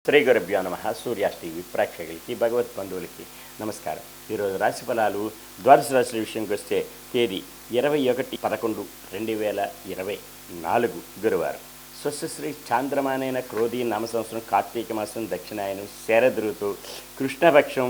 శ్రీ గురుభ్యో నమ. సూర్యాస్ టీవీ ప్రేక్షకులకి భగవత్ బంధువులకి నమస్కారం. ఈరోజు రాశి ఫలాలు ద్వాదశ రాశుల విషయంకి వస్తే తేదీ 21/11/2024 గురువారం. స్వస్తిశ్రీ చాంద్రమానైన క్రోధీ నామ సంవత్సరం కార్తీక మాసం దక్షిణాయనం శరద్ ఋతువు కృష్ణపక్షం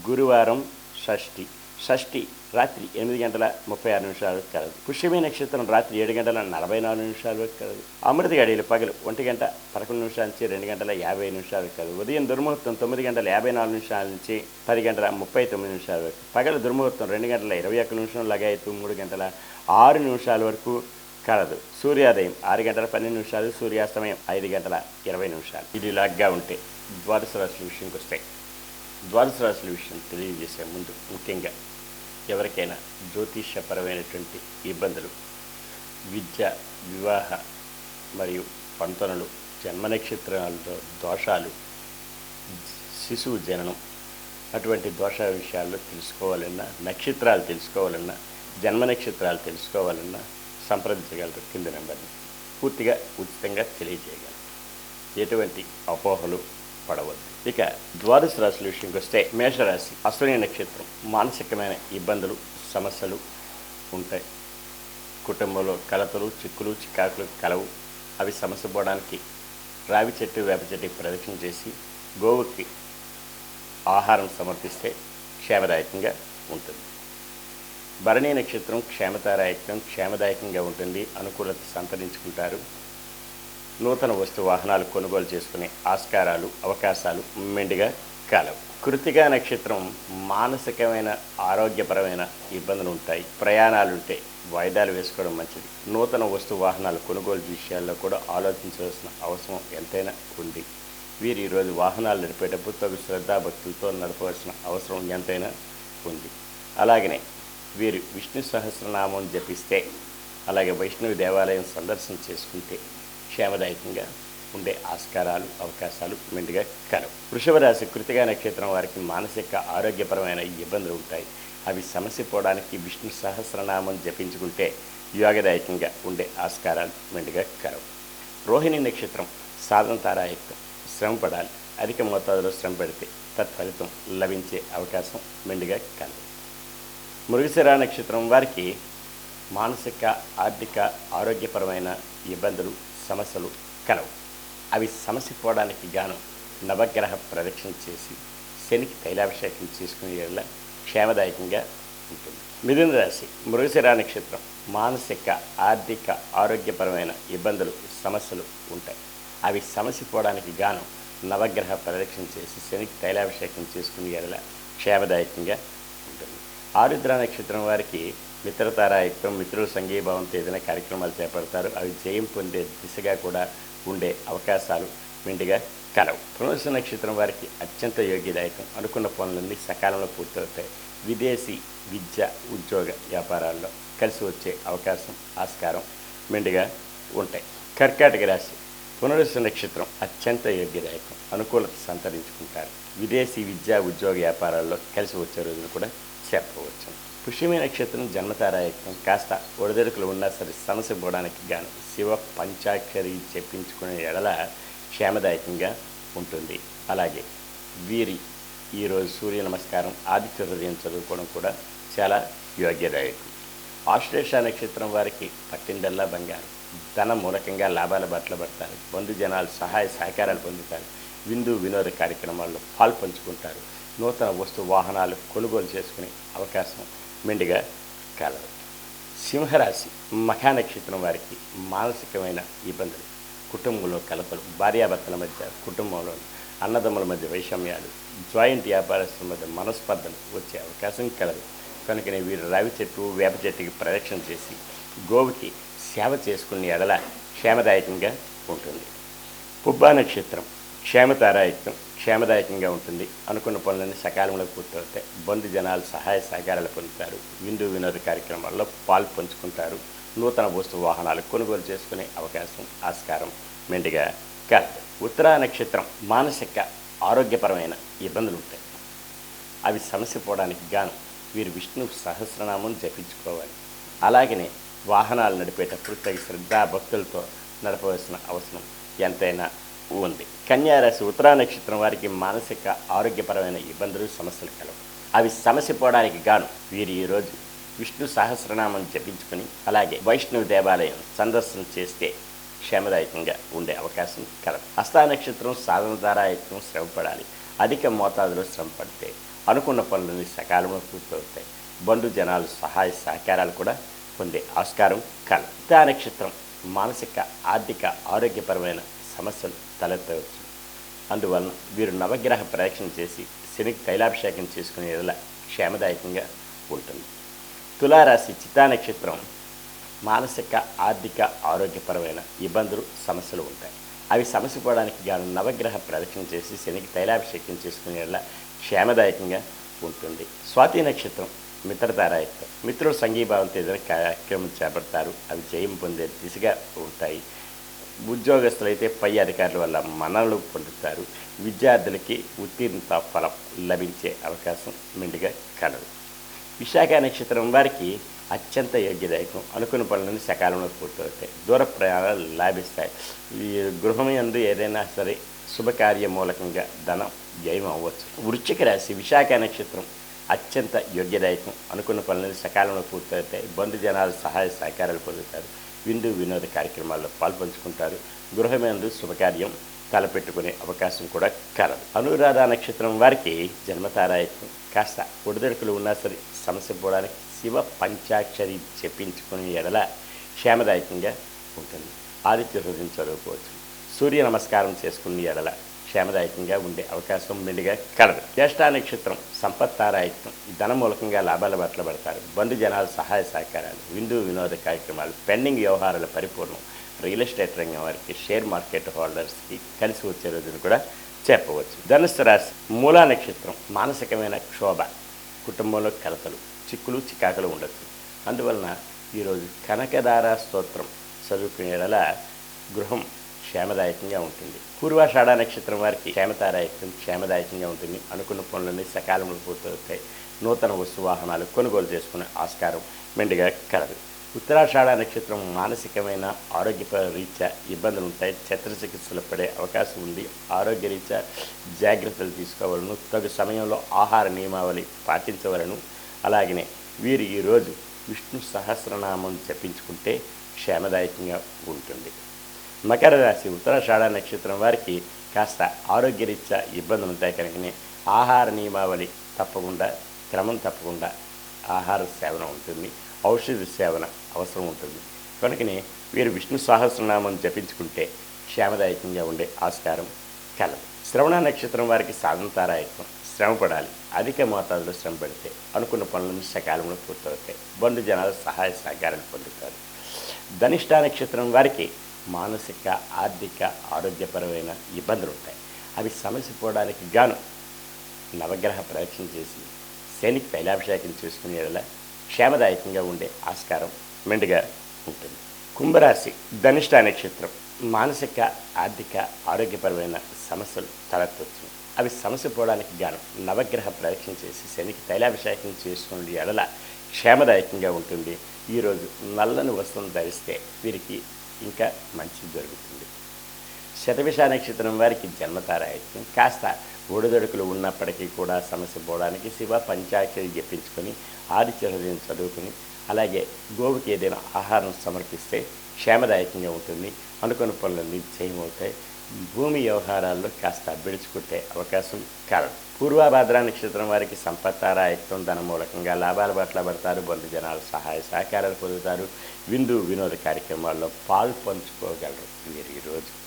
గురువారం షష్ఠి రాత్రి 8:36 కలదు. పుష్యమి నక్షత్రం రాత్రి 7:44 కలదు. అమృత గడియలు పగలు 1:11 నుంచి 2:50 కలదు. ఉదయం దుర్ముహూర్తం 9:54 నుంచి 10:39 వరకు. పగలు దుర్ముహూర్తం 2:21 లగాయతు 3:06 వరకు కలదు. సూర్యోదయం 6:12, సూర్యాస్తమయం 5:20. ఇది లాగ్గా ఉంటే ద్వాదశ రాశుల విషయంకి వస్తాయి. ద్వాదశ రాశుల విషయం తెలియజేసే ముందు ముఖ్యంగా ఎవరికైనా జ్యోతిష్యపరమైనటువంటి ఇబ్బందులు, విద్య, వివాహ మరియు పంతనలు, జన్మ నక్షత్రాలతో దోషాలు, శిశువు జననం అటువంటి దోష విషయాల్లో తెలుసుకోవాలన్నా, నక్షత్రాలు తెలుసుకోవాలన్నా, జన్మ నక్షత్రాలు తెలుసుకోవాలన్నా సంప్రదించగలరు. కింద నెంబర్ని పూర్తిగా ఉచితంగా తెలియజేయగలరు. ఎటువంటి అపోహలు పడవద్దు. ఇక ద్వాదశ రాశుల విషయంకి వస్తే మేషరాశి అశ్విని నక్షత్రం. మానసికమైన ఇబ్బందులు, సమస్యలు ఉంటాయి. కుటుంబంలో కలతలు, చిక్కులు, చికాకులు కలవు. అవి సమస్య పోవడానికి రావి చెట్టు, వేప చెట్టు ప్రదక్షిణ చేసి గోవుకి ఆహారం సమర్పిస్తే క్షేమదాయకంగా ఉంటుంది. భరణీ నక్షత్రం క్షేమదాయకంగా ఉంటుంది. అనుకూలత సంతరించుకుంటారు. నూతన వస్తు వాహనాలు కొనుగోలు చేసుకునే ఆస్కారాలు, అవకాశాలు మెండుగా కలవు. కృత్తికా నక్షత్రం మానసికమైన, ఆరోగ్యపరమైన ఇబ్బందులు ఉంటాయి. ప్రయాణాలుంటే వాయిదాలు వేసుకోవడం మంచిది. నూతన వస్తు వాహనాలు కొనుగోలు విషయాల్లో కూడా ఆలోచించవలసిన అవసరం ఎంతైనా ఉంది. వీరు ఈరోజు వాహనాలు నడిపేటప్పుడు తగు శ్రద్ధాభక్తులతో నడపవలసిన అవసరం ఎంతైనా ఉంది. అలాగనే వీరు విష్ణు సహస్రనామం జపిస్తే, అలాగే వైష్ణవి దేవాలయం సందర్శన చేసుకుంటే క్షేమదాయకంగా ఉండే ఆస్కారాలు, అవకాశాలు మెండుగా కలవు. వృషభ రాశి కృతికా నక్షత్రం వారికి మానసిక, ఆరోగ్యపరమైన ఇబ్బందులు ఉంటాయి. అవి సమస్య పోవడానికి విష్ణు సహస్రనామం జపించుకుంటే యోగదాయకంగా ఉండే ఆస్కారాలు మెండుగా కలవు. రోహిణి నక్షత్రం సాధన తారాయుక్తం. శ్రమ పడాలి. అధిక మోతాదులో శ్రమ పెడితే తత్ఫలితం లభించే అవకాశం మెండుగా కలవు. మృగశిర నక్షత్రం వారికి మానసిక, ఆర్థిక, ఆరోగ్యపరమైన ఇబ్బందులు, సమస్యలు కలవు. అవి సమస్య పోవడానికి గాను నవగ్రహ ప్రదక్షిణ చేసి శనికి తైలాభిషేకం చేసుకునే వల్ల క్షేమదాయకంగా ఉంటుంది. మిథున రాశి మృగశిర నక్షత్రం మానసిక, ఆర్థిక, ఆరోగ్యపరమైన ఇబ్బందులు, సమస్యలు ఉంటాయి. అవి సమస్య పోవడానికి గాను నవగ్రహ ప్రదక్షిణ చేసి శనికి తైలాభిషేకం చేసుకునే వల్ల క్షేమదాయకంగా ఉంటుంది. ఆరుద్ర నక్షత్రం వారికి మిత్రతారాయుక్తం. మిత్రుల సంఘీభావంతో ఏదైనా కార్యక్రమాలు చేపడతారు. అవి జయం పొందే దిశగా కూడా ఉండే అవకాశాలు మెండుగా కలవు. పునర్వసు నక్షత్రం వారికి అత్యంత యోగ్యదాయకం. అనుకున్న పనులన్నీ సకాలంలో పూర్తవుతాయి. విదేశీ విద్య, ఉద్యోగ వ్యాపారాల్లో కలిసి వచ్చే అవకాశం, ఆస్కారం మెండుగా ఉంటాయి. కర్కాటక రాశి పునర్వసు నక్షత్రం అత్యంత యోగ్యదాయకం. అనుకూలత సంతరించుకుంటారు. విదేశీ విద్య, ఉద్యోగ వ్యాపారాల్లో కలిసి వచ్చే రోజును కూడా చెప్పవచ్చు. పుష్యమి నక్షత్రం జన్మతారాయకం. కాస్త ఒడిదొడుకులు ఉన్నా సరే సమస్య పోవడానికి గాను శివ పంచాక్షరి చెప్పించుకునే ఎడల క్షేమదాయకంగా ఉంటుంది. అలాగే వీరి ఈరోజు సూర్య నమస్కారం, ఆదిత్య హృదయం చదువుకోవడం కూడా చాలా యోగ్యదాయకం. ఆశ్లేష నక్షత్రం వారికి పట్టిందల్లా బంగారం. ధన మూలకంగా లాభాల బట్టలు పడతారు. బంధుజనాలు సహాయ సహకారాలు పొందుతారు. విందు వినోద కార్యక్రమాల్లో పాల్పంచుకుంటారు. నూతన వస్తు వాహనాలు కొనుగోలు చేసుకునే అవకాశం మెండుగా కలదు. సింహరాశి మఖా నక్షత్రం వారికి మానసికమైన ఇబ్బందులు, కుటుంబంలో కలతలు, భార్యాభర్తల మధ్య, కుటుంబంలో అన్నదమ్ముల మధ్య వైషమ్యాలు, జాయింట్ వ్యాపారస్తుల మధ్య మనస్పర్ధలు వచ్చే అవకాశం కలదు. కనుకనే వీరు రావి చెట్టు, వేప చెట్టుకి ప్రదక్షిణ చేసి గోవుకి సేవ చేసుకునే ఎడల క్షేమదాయకంగా ఉంటుంది. పుబ్బా నక్షత్రం క్షేమతారాయుక్తం. క్షేమదాయకంగా ఉంటుంది. అనుకున్న పనులన్నీ సకాలంలో పూర్తవుతాయి. బంధు జనాలు సహాయ సహకారాలు పొందుతారు. విందు వినోద కార్యక్రమాల్లో పాల్పంచుకుంటారు. నూతన వస్తు వాహనాలు కొనుగోలు చేసుకునే అవకాశం, ఆస్కారం మెండుగా కలదు. ఉత్తరా నక్షత్రం మానసిక, ఆరోగ్యపరమైన ఇబ్బందులు ఉంటాయి. అవి సమస్య పోవడానికి గాను వీరు విష్ణు సహస్రనామం జపించుకోవాలి. అలాగనే వాహనాలు నడిపేటప్పుడు తగిన శ్రద్ధా భక్తులతో నడపవలసిన అవసరం ఎంతైనా ఉంది. కన్యా రాశి ఉత్తరా నక్షత్రం వారికి మానసిక ఆరోగ్యపరమైన ఇబ్బందులు సమస్యలు కలవు. అవి సమస్య పోవడానికి గాను వీరు ఈరోజు విష్ణు సహస్రనామం జపించుకుని అలాగే వైష్ణవ దేవాలయం సందర్శన చేస్తే క్షేమదాయకంగా ఉండే అవకాశం కలదు. హస్తా నక్షత్రం సాధన ద్వారా ఎక్కువ శ్రమపడాలి. అధిక మోతాదులో శ్రమ పడితే అనుకున్న పనులని సకాలంలో పూర్తవుతాయి. బంధు జనాలు సహాయ సహకారాలు కూడా పొందే ఆస్కారం కలదు. హస్తా నక్షత్రం మానసిక ఆర్థిక ఆరోగ్యపరమైన సమస్యలు తలెత్తవచ్చు. అందువలన వీరు నవగ్రహ ప్రదక్షిణ చేసి శనికి తైలాభిషేకం చేసుకునే ఎడల క్షేమదాయకంగా ఉంటుంది. తులారాశి చిత్తా నక్షత్రం మానసిక ఆర్థిక ఆరోగ్యపరమైన ఇబ్బందులు సమస్యలు ఉంటాయి. అవి సమస్య పోవడానికి గాను నవగ్రహ ప్రదక్షిణ చేసి శనికి తైలాభిషేకం చేసుకునే ఎడల క్షేమదాయకంగా ఉంటుంది. స్వాతి నక్షత్రం మిత్రతారాయుక్తం. మిత్రులు సంఘీభావంతో ఏదైనా కార్యక్రమం చేపడతారు. అవి జయం పొందే దిశగా ఉంటాయి. ఉద్యోగస్తులైతే పై అధికారుల వల్ల మన్ననలు పొందుతారు. విద్యార్థులకి ఉత్తీర్ణత ఫలం లభించే అవకాశం మెండుగా కలదు. విశాఖ నక్షత్రం వారికి అత్యంత యోగ్యదాయకం. అనుకున్న పనులను సకాలంలో పూర్తవుతాయి. దూర ప్రయాణాలు లాభిస్తాయి. ఈ గృహం యందు ఏదైనా సరే శుభకార్య మూలకంగా ధనం జయం అవ్వచ్చు. వృశ్చిక రాశి విశాఖ నక్షత్రం అత్యంత యోగ్యదాయకం. అనుకున్న పనులను సకాలంలో పూర్తవుతాయి. బంధు జనాలు సహాయ సహకారాలు పొందుతారు. విందు వినోద కార్యక్రమాల్లో పాల్పంచుకుంటారు. గృహమందు శుభకార్యం తలపెట్టుకునే అవకాశం కూడా కలదు. అనురాధ నక్షత్రం వారికి జన్మతారాయత్వం. కాస్త ఒడిదొడుకులు ఉన్నా సరే సమస్య పోవడానికి శివ పంచాక్షరి చెప్పించుకునే ఎడల క్షేమదాయకంగా ఉంటుంది. ఆదిత్య హృదయం చదువుకోవచ్చు. సూర్య నమస్కారం చేసుకునే ఎడల క్షేమదాయకంగా ఉండే అవకాశం మెండుగా కలదు. జ్యేష్ఠ నక్షత్రం సంపత్తారాయత్వం. ధన మూలకంగా లాభాల బట్ల పడతారు. బంధు జనాలు సహాయ సహకారాలు, విందు వినోద కార్యక్రమాలు, పెండింగ్ వ్యవహారాల పరిపూర్ణం. రియల్ ఎస్టేట్ రంగం వారికి, షేర్ మార్కెట్ హోల్డర్స్కి కలిసి వచ్చే రోజును కూడా చెప్పవచ్చు. ధనుస్సు రాశి మూలా నక్షత్రం మానసికమైన క్షోభ, కుటుంబంలో కలతలు, చిక్కులు చికాకులు ఉండొచ్చు. అందువలన ఈరోజు కనకదార స్తోత్రం చదువుకునేలా గృహం క్షేమదాయకంగా ఉంటుంది. పూర్వాషాఢ నక్షత్రం వారికి క్షేమదాయకంగా ఉంటుంది. అనుకున్న పనులన్నీ సకాలంలో పూర్తవుతాయి. నూతన వస్తువాహనాలు కొనుగోలు చేసుకునే ఆస్కారం మెండుగా కలదు. ఉత్తరాషాఢ నక్షత్రం మానసికమైన ఆరోగ్య రీత్యా ఇబ్బందులు ఉంటాయి. శస్త్రచికిత్సలు పడే అవకాశం ఉంది. ఆరోగ్య రీత్యా జాగ్రత్తలు తీసుకోవాలను. తగు సమయంలో ఆహార నియమావళి పాటించవలను. అలాగనే వీరు ఈరోజు విష్ణు సహస్రనామం జపించుకుంటే క్షేమదాయకంగా ఉంటుంది. మకర రాశి ఉత్తరాషాఢ నక్షత్రం వారికి కాస్త ఆరోగ్యరీత్యా ఇబ్బందులు ఉంటాయి. కనుకనే ఆహార నియమావళి తప్పకుండా క్రమం తప్పకుండా ఆహార సేవన ఉంటుంది. ఔషధ సేవన అవసరం ఉంటుంది. కనుకనే వీరు విష్ణు సహస్రనామం జపించుకుంటే క్షేమదాయకంగా ఉండే ఆస్కారం కలదు. శ్రవణ నక్షత్రం వారికి సాధంతారాయత్వం. శ్రమపడాలి. అధిక మోతాదులో శ్రమ పడితే అనుకున్న పనులను సకాలంలో పూర్తవుతాయి. బంధు జనాలు సహాయ సహకారాలు పొందుతారు. ధనిష్ట నక్షత్రం వారికి మానసిక ఆర్థిక ఆరోగ్యపరమైన ఇబ్బందులు ఉంటాయి. అవి సమస్య పోవడానికి గాను నవగ్రహ ప్రదక్షిణ చేసి శనికి తైలాభిషేకం చేసుకునేలా క్షేమదాయకంగా ఉండే ఆస్కారం మెండుగా ఉంటుంది. కుంభరాశి ధనిష్ట నక్షత్రం మానసిక ఆర్థిక ఆరోగ్యపరమైన సమస్యలు తలెత్తవచ్చు. అవి సమస్య పోవడానికి గాను నవగ్రహ ప్రదక్షిణ చేసి శనికి తైలాభిషేకం చేసుకునే ఎడల క్షేమదాయకంగా ఉంటుంది. ఈరోజు నల్లని వస్తువులను ధరిస్తే వీరికి ఇంకా మంచి జరుగుతుంది. శతభిష నక్షత్రం వారికి జన్మతారాయత్వం. కాస్త ఒడిదొడుకులు ఉన్నప్పటికీ కూడా సమస్య పోవడానికి శివ పంచాక్షరి జపించుకొని ఆదిత్య హృదయం చదువుకుని అలాగే గోవుకి ఏదైనా ఆహారం సమర్పిస్తే క్షేమదాయకంగా ఉంటుంది. అనుకున్న పనులన్నీ చేయమవుతాయి. భూమి వ్యవహారాల్లో కాస్త బిడుచుకుంటే అవకాశం కలదు. పూర్వభాద్ర నక్షత్రం వారికి సంపత్తారాయత్వం. ధన మూలకంగా లాభాల పట్ల పడతారు. బంధు జనాలు సహాయ సహకారాలు పొందుతారు. విందు వినోద కార్యక్రమాల్లో పాలు పంచుకోగలరు వీరు ఈరోజు.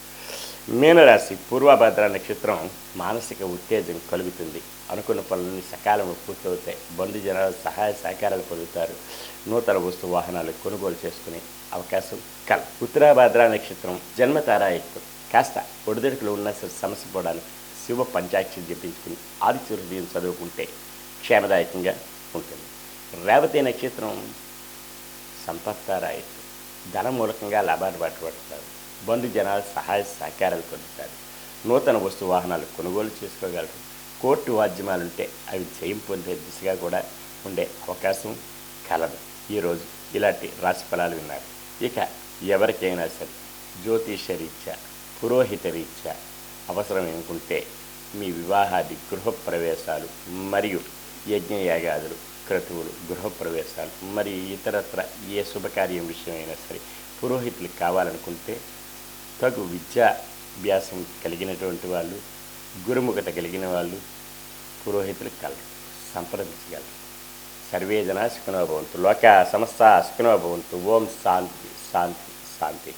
మీనరాశి పూర్వభద్ర నక్షత్రం మానసిక ఉత్తేజం కలుగుతుంది. అనుకున్న పనులని సకాలంలో పూర్తవుతాయి. బంధు జనాలు సహాయ సహకారాలు పొందుతారు. నూతన వస్తు వాహనాలు కొనుగోలు చేసుకునే అవకాశం కలదు. ఉత్తరాభద్ర నక్షత్రం జన్మతారాయత్వం. కాస్త ఒడిదొడుకులు ఉన్న సమస్య పోవడానికి శివ పంచాక్షరి జపించుకుని ఆదిత్య హృదయం చదువుకుంటే క్షేమదాయకంగా ఉంటుంది. రేవతి నక్షత్రం సంపత్తారాయత్వం. ధన మూలకంగా లాభాలు పట్టుబడతారు. బంధు జనాలు సహాయ సహకారాలు పొందుతారు. నూతన వస్తు వాహనాలు కొనుగోలు చేసుకోగలరు. కోర్టు వాద్యమాలుంటే అవి జయం పొందే దిశగా కూడా ఉండే అవకాశం కలదు. ఈరోజు ఇలాంటి రాశి ఫలాలు విన్నారు. ఇక ఎవరికైనా సరే జ్యోతిష రీత్యా, పురోహిత రీత్యా అవసరం అనుకుంటే మీ వివాహాది గృహప్రవేశాలు మరియు యజ్ఞయాగాదులు క్రతువులు గృహప్రవేశాలు మరియు ఇతరత్ర ఏ శుభకార్యం విషయమైనా సరే పురోహితులు కావాలనుకుంటే తగు విద్యాభ్యాసం కలిగినటువంటి వాళ్ళు గురుముఖత కలిగిన వాళ్ళు పురోహితులు కలరు సంప్రదించగలరు. సర్వే జనా సుఖినో భవంతు. లోకా సమస్తా సుఖినో భవంతు. ఓం శాంతి శాంతి శాంతి.